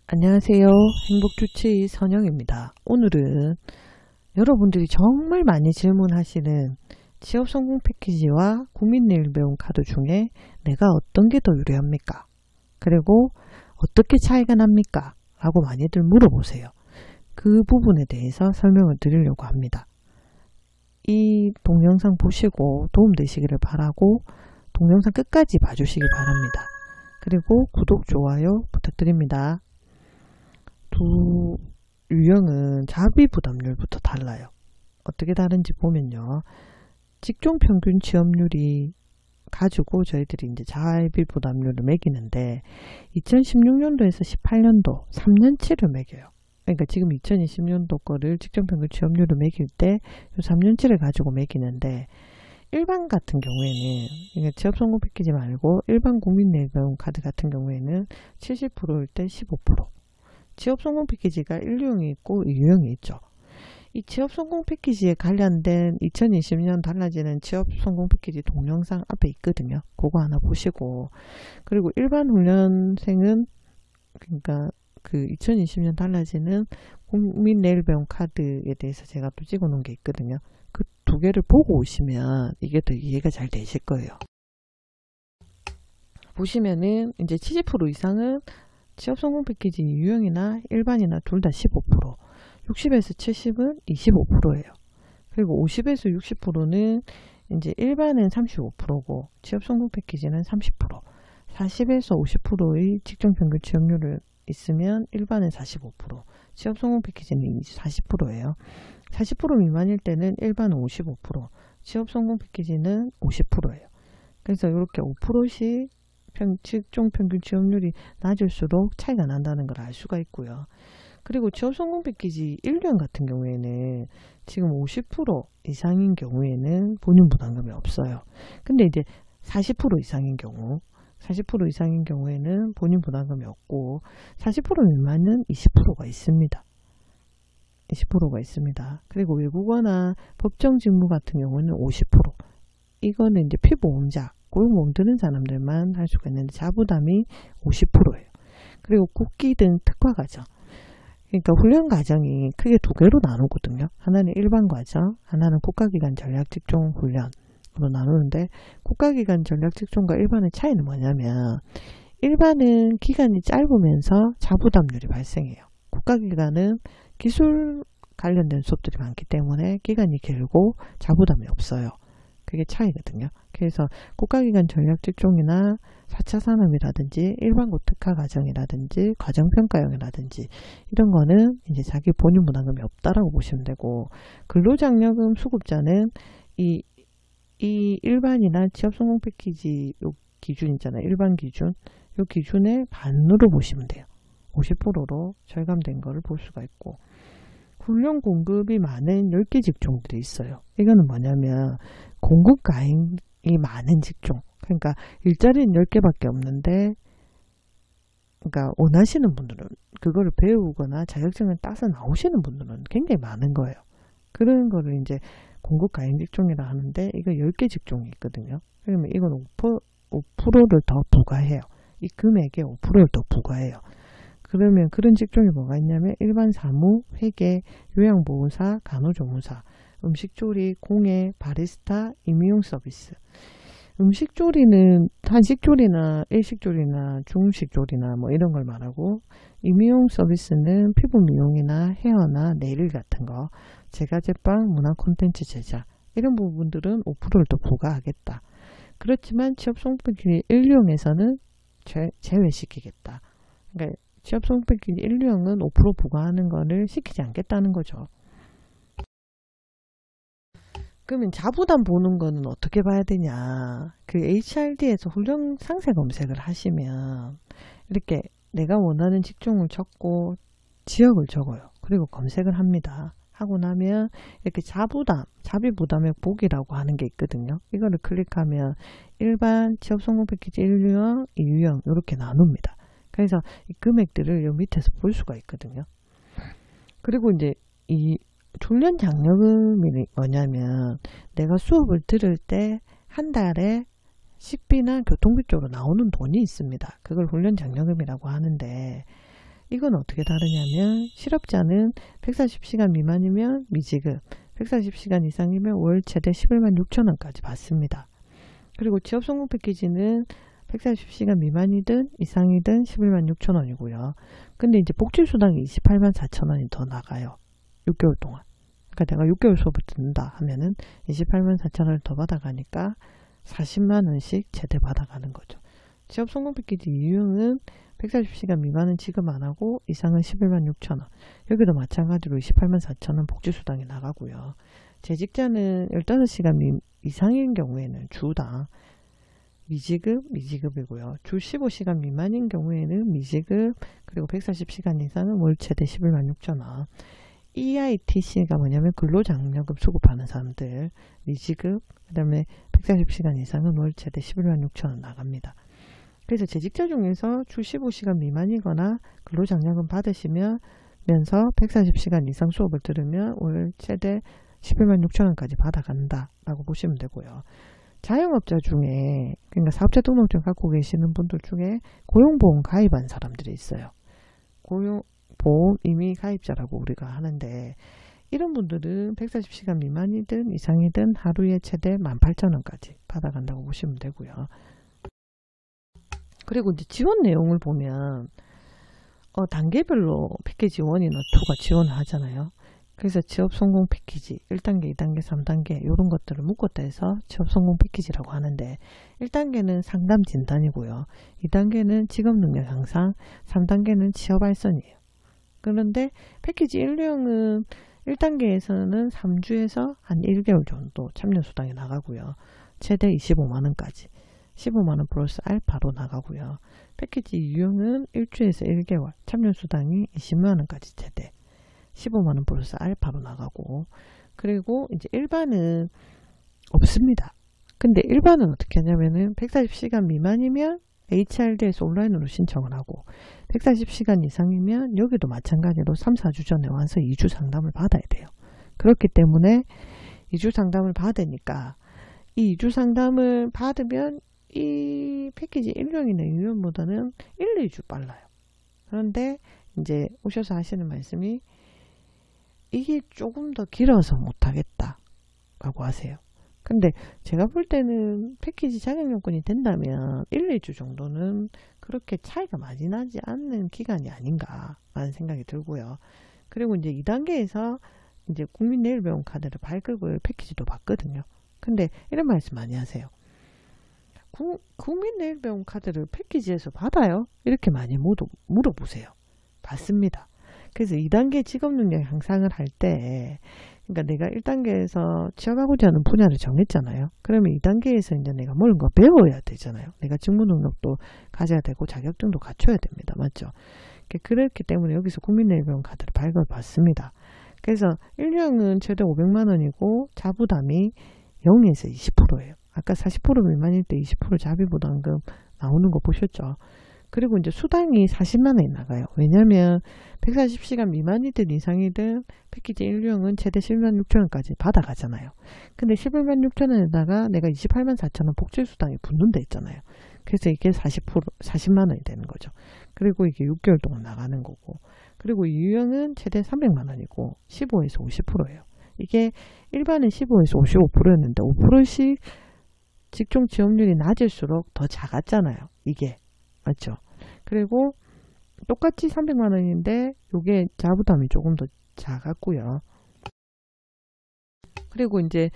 안녕하세요. 행복주치 선영입니다. 오늘은 여러분들이 정말 많이 질문하시는 취업 성공 패키지와 국민내일 배움 카드 중에 내가 어떤 게 더 유리합니까? 그리고 어떻게 차이가 납니까? 라고 많이들 물어보세요. 그 부분에 대해서 설명을 드리려고 합니다. 이 동영상 보시고 도움되시기를 바라고 동영상 끝까지 봐주시기 바랍니다. 그리고 구독, 좋아요 부탁드립니다. 두 유형은 자비 부담률부터 달라요. 어떻게 다른지 보면요. 직종 평균 취업률이 가지고 저희들이 이제 자비 부담률을 매기는데 2016년도에서 18년도 3년치를 매겨요. 그러니까 지금 2020년도 거를 직종 평균 취업률을 매길 때 3년치를 가지고 매기는데 일반 같은 경우에는 그러니까 취업 성공 패키지 말고 일반 국민내일배움 카드 같은 경우에는 70%일 때 15%. 취업 성공 패키지가 1유형이 있고 2유형이 있죠. 이 취업 성공 패키지에 관련된 2020년 달라지는 취업 성공 패키지 동영상 앞에 있거든요. 그거 하나 보시고, 그리고 일반 훈련생은 그러니까 그 2020년 달라지는 국민 내일 배움 카드에 대해서 제가 또 찍어 놓은 게 있거든요. 그 두 개를 보고 오시면 이게 더 이해가 잘 되실 거예요. 보시면은 이제 70% 이상은 취업 성공 패키지 유형이나 일반이나 둘 다 15%, 60에서 70은 25%예요. 그리고 50에서 60%는 이제 일반은 35%고 취업 성공 패키지는 30%, 40에서 50%의 직종 평균 취업률을 있으면 일반은 45%, 취업 성공 패키지는 40%예요. 40% 미만일 때는 일반은 55%, 취업 성공 패키지는 50%예요. 그래서 이렇게 5%씩 직종 평균 취업률이 낮을수록 차이가 난다는 걸 알 수가 있고요. 그리고 취업 성공 패키지 1년 같은 경우에는 지금 50% 이상인 경우에는 본인 부담금이 없어요. 근데 이제 40% 이상인 경우, 40% 이상인 경우에는 본인 부담금이 없고 40% 미만은 20%가 있습니다. 20%가 있습니다. 그리고 외국어나 법정 직무 같은 경우는 50%. 이거는 이제 피보험자, 고용 보험 드는 사람들만 할 수가 있는데 자부담이 50%예요. 그리고 국기 등 특화 과정. 그러니까 훈련 과정이 크게 두 개로 나누거든요. 하나는 일반 과정, 하나는 국가기관 전략직종 훈련으로 나누는데 국가기관 전략직종과 일반의 차이는 뭐냐면 일반은 기간이 짧으면서 자부담률이 발생해요. 국가기관은 기술 관련된 수업들이 많기 때문에 기간이 길고 자부담이 없어요. 그게 차이거든요. 그래서 국가기관 전략직종이나 4차 산업이라든지 일반고 특화 과정이라든지 과정평가형이라든지 이런 거는 이제 자기 본인 부담금이 없다라고 보시면 되고, 근로장려금 수급자는 이 일반이나 취업 성공 패키지 요 기준 있잖아요. 일반 기준. 요 기준의 반으로 보시면 돼요. 50%로 절감된 거를 볼 수가 있고, 훈련 공급이 많은 10개 직종들이 있어요. 이거는 뭐냐면 공급 가행이 많은 직종. 그러니까 일자리는 10개밖에 없는데, 그러니까 원하시는 분들은 그거를 배우거나 자격증을 따서 나오시는 분들은 굉장히 많은 거예요. 그런 거를 이제 공급 가행 직종이라 하는데, 이거 10개 직종이 있거든요. 그러면 이건 5%를 더 부과해요. 이 금액에 5%를 더 부과해요. 그러면 그런 직종이 뭐가 있냐면 일반 사무, 회계, 요양보호사, 간호조무사, 음식조리, 공예, 바리스타, 임의용 서비스. 음식조리는 한식조리나 일식조리나 중식조리나 뭐 이런 걸 말하고, 임의용 서비스는 피부 미용이나 헤어나 네일 같은 거, 제과제빵, 문화 콘텐츠 제작 이런 부분들은 5%를 더 부과하겠다. 그렇지만 취업 성공 패키지 1류형에서는 제외시키겠다. 그러니까 취업 성공 패키지 1류형은 5% 부과하는 거를 시키지 않겠다는 거죠. 그러면 자부담 보는 거는 어떻게 봐야 되냐. 그 HRD에서 훈련 상세 검색을 하시면 이렇게 내가 원하는 직종을 적고 지역을 적어요. 그리고 검색을 합니다. 하고 나면 이렇게 자비 부담의 보기라고 하는 게 있거든요. 이거를 클릭하면 일반 취업 성공 패키지 1유형, 2유형 이렇게 나눕니다. 그래서 이 금액들을 요 밑에서 볼 수가 있거든요. 그리고 이제 이 훈련 장려금이 뭐냐면 내가 수업을 들을 때 한 달에 식비나 교통비 쪽으로 나오는 돈이 있습니다. 그걸 훈련 장려금이라고 하는데, 이건 어떻게 다르냐면 실업자는 140시간 미만이면 미지급, 140시간 이상이면 월 최대 11만 6천 원까지 받습니다. 그리고 취업성공 패키지는 140시간 미만이든 이상이든 11만 6천 원이고요. 근데 이제 복지수당이 28만 4천 원이 더 나가요. 6개월 동안. 그러니까 내가 6개월 수업을 듣는다 하면은 28만 4천 원을 더 받아가니까 40만 원씩 최대 받아가는 거죠. 취업성공 패키지 유형은 140시간 미만은 지급 안하고 이상은 11만 6천 원. 여기도 마찬가지로 28만 4천 원 복지수당이 나가고요. 재직자는 15시간 이상인 경우에는 주당 미지급, 미지급이고요. 주 15시간 미만인 경우에는 미지급, 그리고 140시간 이상은 월 최대 11만 6천 원. EITC가 뭐냐면 근로장려금 수급하는 사람들 미지급, 그 다음에 140시간 이상은 월 최대 11만 6천 원 나갑니다. 그래서 재직자 중에서 주 15시간 미만이거나 근로장려금 받으시면 면서 140시간 이상 수업을 들으면 월 최대 11만 6천 원까지 받아간다 라고 보시면 되고요. 자영업자 중에, 그러니까 사업자 등록증 갖고 계시는 분들 중에 고용보험 가입한 사람들이 있어요. 고용보험 이미 가입자라고 우리가 하는데, 이런 분들은 140시간 미만이든 이상이든 하루에 최대 18,000원까지 받아간다고 보시면 되고요. 그리고 이제 지원 내용을 보면 단계별로 패키지 1이나 2가 지원을 하잖아요. 그래서 취업성공 패키지 1단계, 2단계, 3단계 이런 것들을 묶었다 해서 취업성공 패키지라고 하는데, 1단계는 상담 진단이고요. 2단계는 직업능력 향상, 3단계는 취업 발전이에요. 그런데 패키지 1령은 1단계에서는 3주에서 한 1개월 정도 참여수당이 나가고요. 최대 25만원까지 15만원 플러스 알파로 나가고요. 패키지 유형은 1주에서 1개월 참여수당이 20만원까지 최대 15만원 플러스 알파로 나가고, 그리고 이제 일반은 없습니다. 근데 일반은 어떻게 하냐면은 140시간 미만이면 HRD에서 온라인으로 신청을 하고, 140시간 이상이면 여기도 마찬가지로 3, 4주 전에 와서 2주 상담을 받아야 돼요. 그렇기 때문에 2주 상담을 받으니까 이 2주 상담을 받으면 이 패키지 1령이나 2령보다는 1, 2주 빨라요. 그런데 이제 오셔서 하시는 말씀이 이게 조금 더 길어서 못하겠다 라고 하세요. 근데 제가 볼 때는 패키지 자격요건이 된다면 1, 2주 정도는 그렇게 차이가 많이 나지 않는 기간이 아닌가 라는 생각이 들고요. 그리고 이제 2단계에서 이제 국민내일배움 카드를 발급을 패키지도 받거든요. 근데 이런 말씀 많이 하세요. 국민내일배움 카드를 패키지에서 받아요? 이렇게 많이 물어보세요. 받습니다. 그래서 2단계 직업능력 향상을 할 때, 그러니까 내가 1단계에서 취업하고자 하는 분야를 정했잖아요. 그러면 2단계에서 이제 내가 모르는 거 배워야 되잖아요. 내가 직무능력도 가져야 되고 자격증도 갖춰야 됩니다. 맞죠? 그렇기 때문에 여기서 국민내일배움 카드를 발급을 받습니다. 그래서 1령은 최대 500만원이고 자부담이 0에서 20%예요. 아까 40% 미만일 때 20% 자비부담금 나오는 거 보셨죠? 그리고 이제 수당이 40만원이 나가요. 왜냐면 140시간 미만이든 이상이든 패키지 1령은 최대 11만 6천원까지 받아가잖아요. 근데 11만 6천원에다가 내가 28만 4천원 복지수당이 붙는 데 있잖아요. 그래서 이게 40만원이 되는 거죠. 그리고 이게 6개월 동안 나가는 거고, 그리고 유형은 최대 300만원이고 15에서 50%예요. 이게 일반은 15에서 55%였는데 5%씩 직종 지원율이 낮을수록 더 작았잖아요. 이게. 맞죠? 그리고 똑같이 300만원인데 요게 자부담이 조금 더 작았고요. 그리고 이제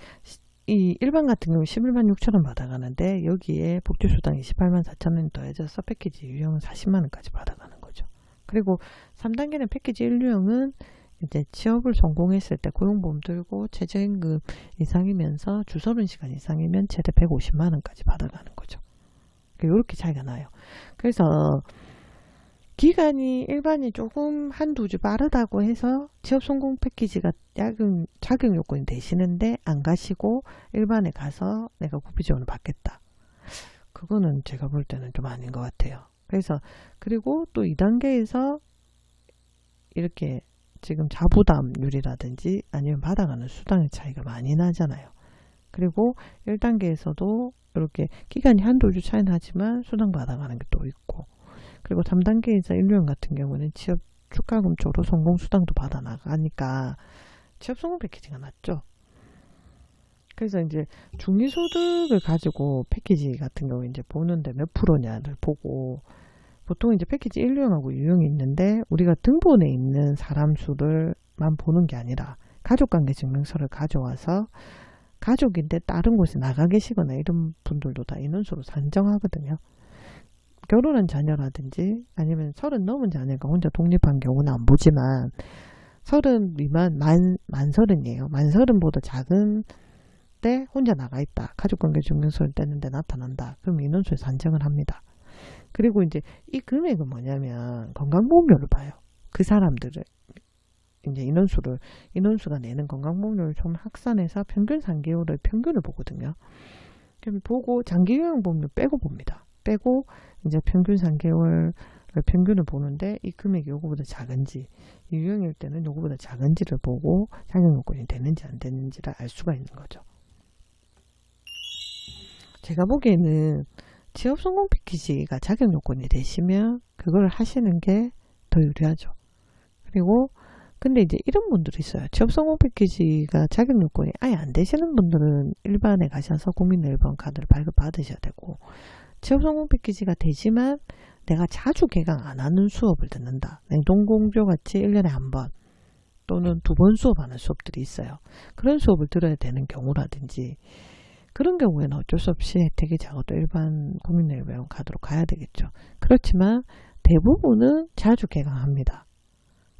이 일반 같은 경우 11만 6천원 받아가는데 여기에 복지수당 28만 4천원이 더해져서 패키지 유형은 40만원까지 받아가는 거죠. 그리고 3단계는 패키지 1유형은 이제 취업을 성공했을 때 고용보험 들고 최저임금 이상이면서 주 30시간 이상이면 최대 150만원까지 받아가는 거죠. 이렇게 차이가 나요. 그래서 기간이 일반이 조금 한두 주 빠르다고 해서 취업성공 패키지가 자격 요건이 되시는데 안 가시고 일반에 가서 내가 국비 지원을 받겠다. 그거는 제가 볼 때는 좀 아닌 것 같아요. 그래서 그리고 또 2단계에서 이렇게 지금 자부담률이라든지 아니면 받아가는 수당의 차이가 많이 나잖아요. 그리고 1단계에서도 이렇게 기간이 한두 주 차이 나지만 수당 받아가는 게 또 있고, 그리고 3단계 이자 1유형 같은 경우는 취업 축하금 쪽으로 성공수당도 받아 나가니까 취업 성공 패키지가 낫죠. 그래서 이제 중위소득을 가지고 패키지 같은 경우 이제 보는데 몇 프로냐를 보고, 보통 이제 패키지 1유형하고 2유형이 있는데 우리가 등본에 있는 사람 수를만 보는 게 아니라 가족관계 증명서를 가져와서 가족인데 다른 곳에 나가 계시거나 이런 분들도 다 인원수로 산정하거든요. 결혼한 자녀라든지 아니면 30 넘은 자녀가 혼자 독립한 경우는 안 보지만 30 미만 만 30이에요. 만 30보다 작은 때 혼자 나가 있다. 가족관계 증명서를 떼는데 나타난다. 그럼 인원수에 산정을 합니다. 그리고 이제 이 금액은 뭐냐면 건강보험료를 봐요. 그 사람들을 이제 인원수가 내는 건강보험료를 총 합산해서 평균 3개월의 평균을 보거든요. 그럼 보고 장기요양보험료 빼고 봅니다. 빼고 이제 평균 3개월 평균을 보는데 이 금액이 요거보다 작은지, 유형일 때는 요거보다 작은지를 보고 자격요건이 되는지 안 되는지를 알 수가 있는 거죠. 제가 보기에는 취업성공 패키지가 자격요건이 되시면 그걸 하시는 게 더 유리하죠. 그리고 근데 이제 이런 분들이 있어요. 취업성공 패키지가 자격요건이 아예 안 되시는 분들은 일반에 가셔서 국민 1번 카드를 발급 받으셔야 되고, 취업성공 패키지가 되지만 내가 자주 개강 안 하는 수업을 듣는다. 냉동공조 같이 1년에 한 번 또는 2번 수업하는 수업들이 있어요. 그런 수업을 들어야 되는 경우라든지, 그런 경우에는 어쩔 수 없이 혜택이 작아도 일반 국민연금 카드로 가야 되겠죠. 그렇지만 대부분은 자주 개강합니다.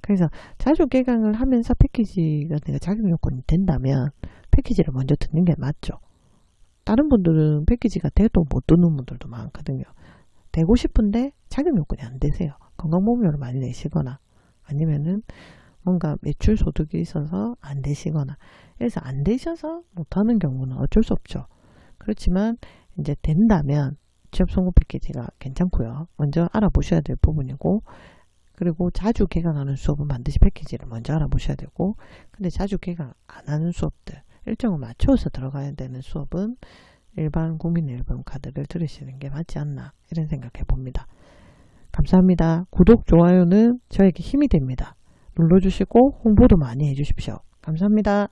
그래서 자주 개강을 하면서 패키지가 내가 자격요건이 된다면 패키지를 먼저 듣는 게 맞죠. 다른 분들은 패키지가 돼도 못 듣는 분들도 많거든요. 되고 싶은데 자격요건이 안 되세요. 건강보험료를 많이 내시거나 아니면은 뭔가 매출 소득이 있어서 안 되시거나, 그래서 안 되셔서 못하는 경우는 어쩔 수 없죠. 그렇지만 이제 된다면 취업성공 패키지가 괜찮고요. 먼저 알아보셔야 될 부분이고, 그리고 자주 개강하는 수업은 반드시 패키지를 먼저 알아보셔야 되고, 근데 자주 개강 안 하는 수업들, 일정을 맞춰서 들어가야 되는 수업은 일반 국민 1번 카드를 들으시는 게 맞지 않나, 이런 생각해 봅니다. 감사합니다. 구독, 좋아요는 저에게 힘이 됩니다. 눌러주시고 홍보도 많이 해주십시오. 감사합니다.